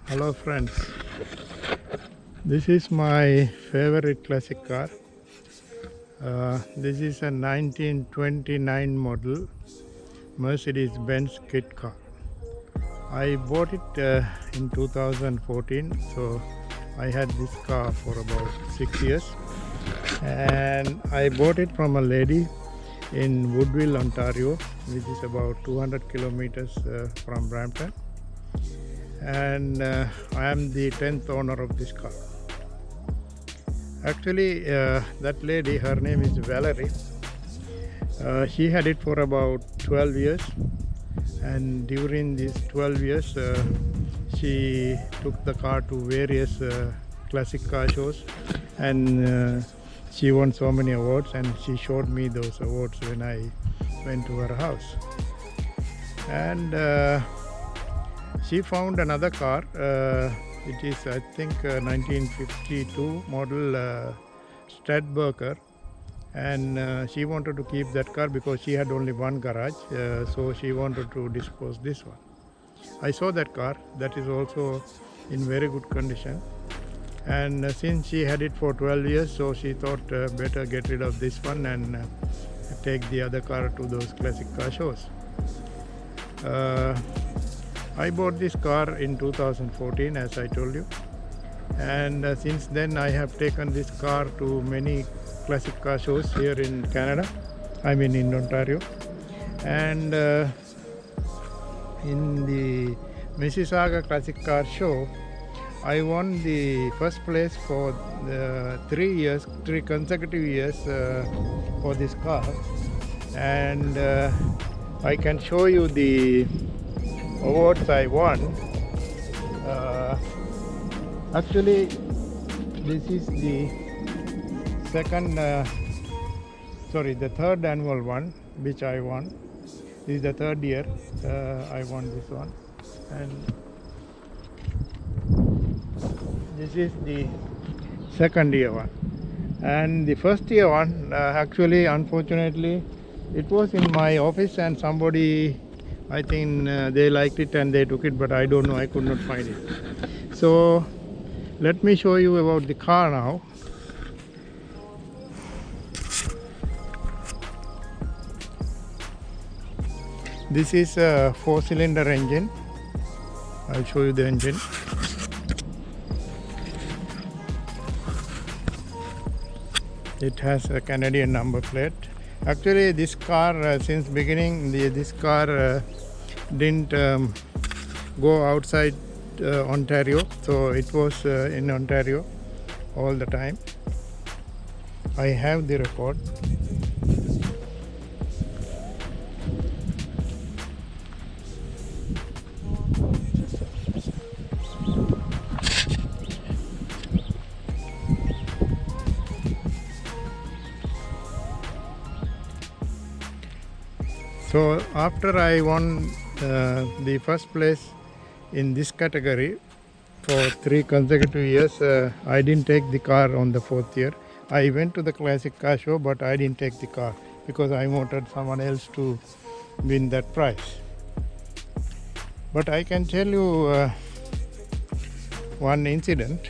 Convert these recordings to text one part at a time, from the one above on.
Hello friends, this is my favorite classic car. This is a 1929 model Mercedes Benz kit car. I bought it in 2014, so I had this car for about 6 years, and I bought it from a lady in Woodville, Ontario, which is about 200 kilometers from Brampton, and I am the 10th owner of this car. Actually, that lady, her name is Valerie. She had it for about 12 years, and during these 12 years she took the car to various classic car shows, and she won so many awards, and she showed me those awards when I went to her house. And she found another car. It is, I think, 1952 model Stradberger, and she wanted to keep that car because she had only one garage, so she wanted to dispose this one. I saw that car. That is also in very good condition, and since she had it for 12 years, so she thought better get rid of this one and take the other car to those classic car shows. I bought this car in 2014, as I told you, and since then I have taken this car to many classic car shows here in Canada, I mean in Ontario, and in the Mississauga Classic Car show I won the first place for the 3 consecutive years for this car, and I can show you the awards I won. Actually, this is the third annual one which I won. This is the third year I won this one, and this is the second year one. And the first year one, actually, unfortunately, it was in my office, and somebody, I think they liked it and they took it, but I don't know, I could not find it. So let me show you about the car now. This is a 4-cylinder engine. I'll show you the engine. It has a Canadian number plate. Actually, this car, since beginning, this car didn't go outside Ontario, so it was in Ontario all the time. I have the record. So after I won the first place in this category for 3 consecutive years, I didn't take the car on the 4th year. I went to the classic car show, but I didn't take the car because I wanted someone else to win that prize. But I can tell you one incident.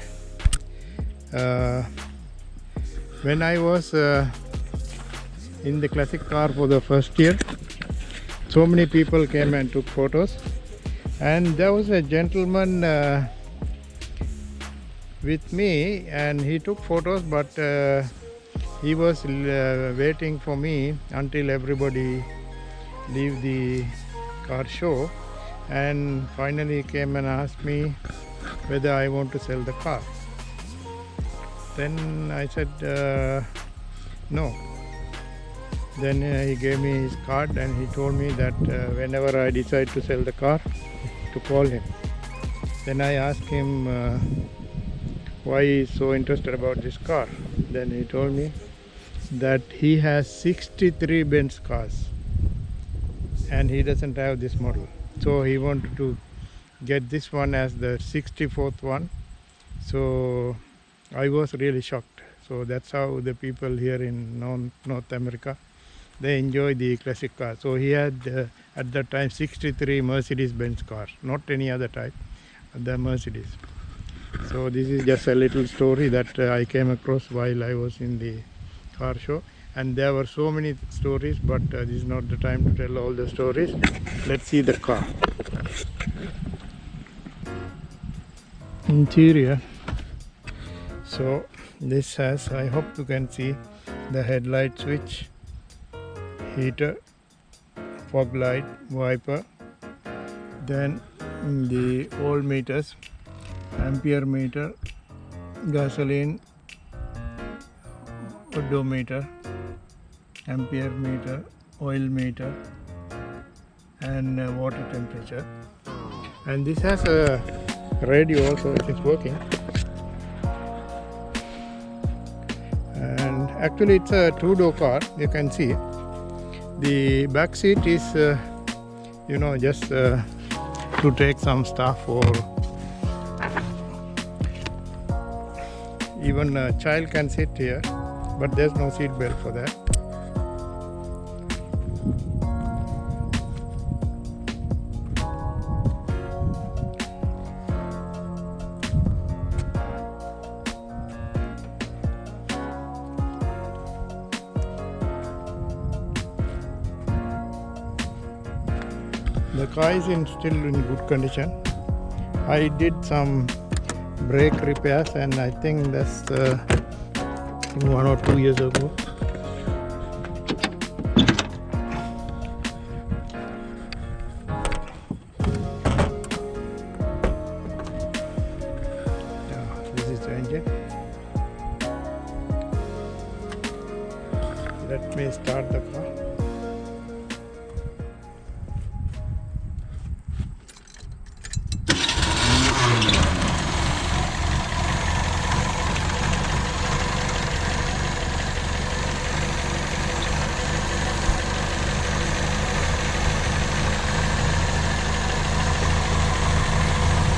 When I was in the classic car for the first year, so many people came and took photos, and there was a gentleman with me, and he took photos, but he was waiting for me until everybody leave the car show, and finally he came and asked me whether I want to sell the car. Then I said no. Then he gave me his card, and he told me that whenever I decide to sell the car, to call him. Then I asked him why he is so interested about this car. Then he told me that he has 63 Benz cars and he doesn't have this model. So he wanted to get this one as the 64th one. So I was really shocked. So that's how the people here in North America, they enjoy the classic car. So he had at that time 63 Mercedes Benz cars, not any other type, the Mercedes. So this is just a little story that I came across while I was in the car show, and there were so many stories, but this is not the time to tell all the stories. Let's see the car. Interior. So this has, I hope you can see, the headlight switch, heater, fog light, wiper, then the oil meters, ampere meter, gasoline, odometer, ampere meter, oil meter, and water temperature. And this has a radio also which is working. And actually it's a two-door car. You can see the back seat is just to take some stuff, or even a child can sit here, but there's no seat belt for that. The car is still in good condition. I did some brake repairs, and I think that's 1 or 2 years ago. Yeah, this is the engine. Let me start the car.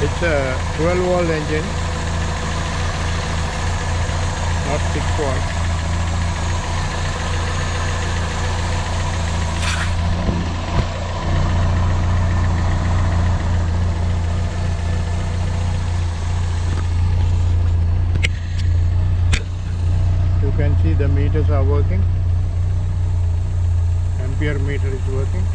It's a 12-volt engine, not 6 volt. You can see the meters are working. Ampere meter is working.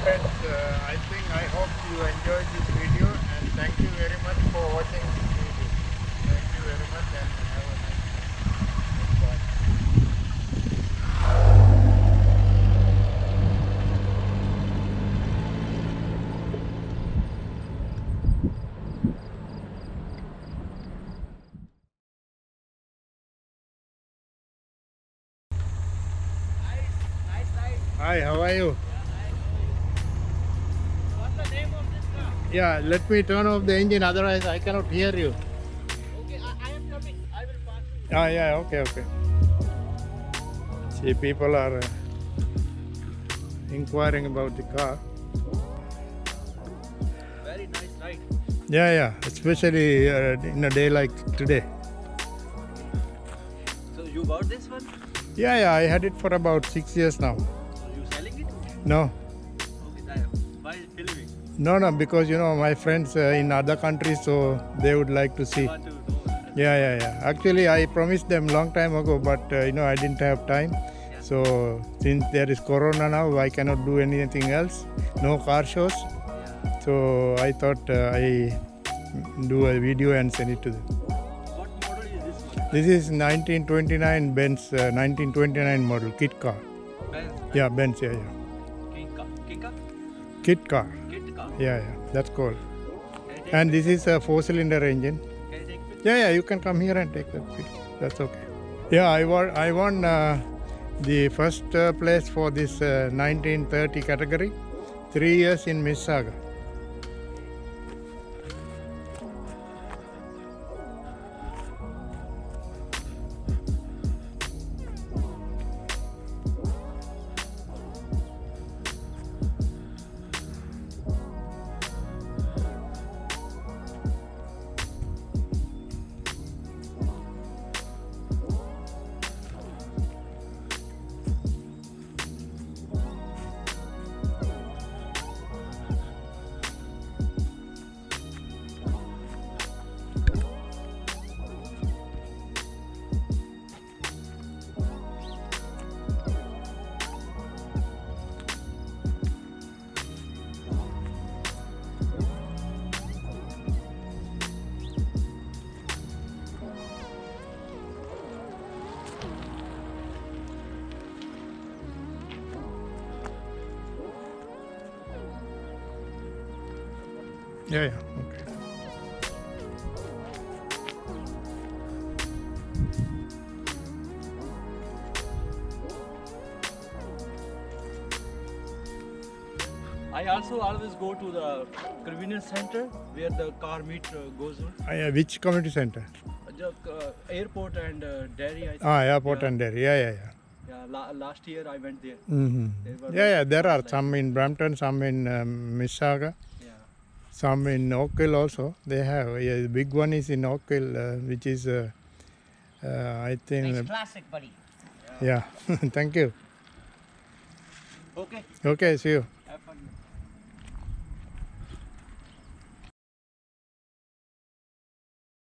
friends, I hope you enjoyed this video, and thank you very much for watching this video. Thank you very much, and have a nice day. Bye. Hi, how are you? What's the name of this car? Yeah, let me turn off the engine, otherwise I cannot hear you. Okay, I am coming. I will pass you. Ah, yeah, okay. See, people are inquiring about the car. Very nice ride. Yeah, especially in a day like today. So you bought this one? Yeah, I had it for about 6 years now. Are you selling it? No, Okay, then why filming? no, because my friends in other countries, so they would like to see. Want to know? Yeah. Actually, I promised them long time ago, but I didn't have time. Yeah. So since there is Corona now, I cannot do anything else. No car shows. Yeah. So I thought I do a video and send it to them. What model is this one? This is 1929 Benz, 1929 model kit car. Benz. Yeah, Benz. Yeah. King car. King car? Kit car. Kit car? Yeah. That's cool. Can I take And this is a 4-cylinder engine. Can I take picture? Yeah. You can come here and take that picture. That's okay. Yeah, I won the first place for this 1930 category. 3 years in Mississauga. Yeah, okay. I also always go to the convenience center where the car meet goes on. Which community center? Airport and dairy, I think. Airport Yeah. and dairy. Yeah. Yeah, last year I went there. Mm-hmm. They were Yeah, like- there are like- some in Brampton, some in Mississauga, Yeah. some in Oakville also. They have. Yeah, the big one is in Oakville, which is, I think. Nice classic, buddy. Yeah. Thank you. Okay. Okay, see you.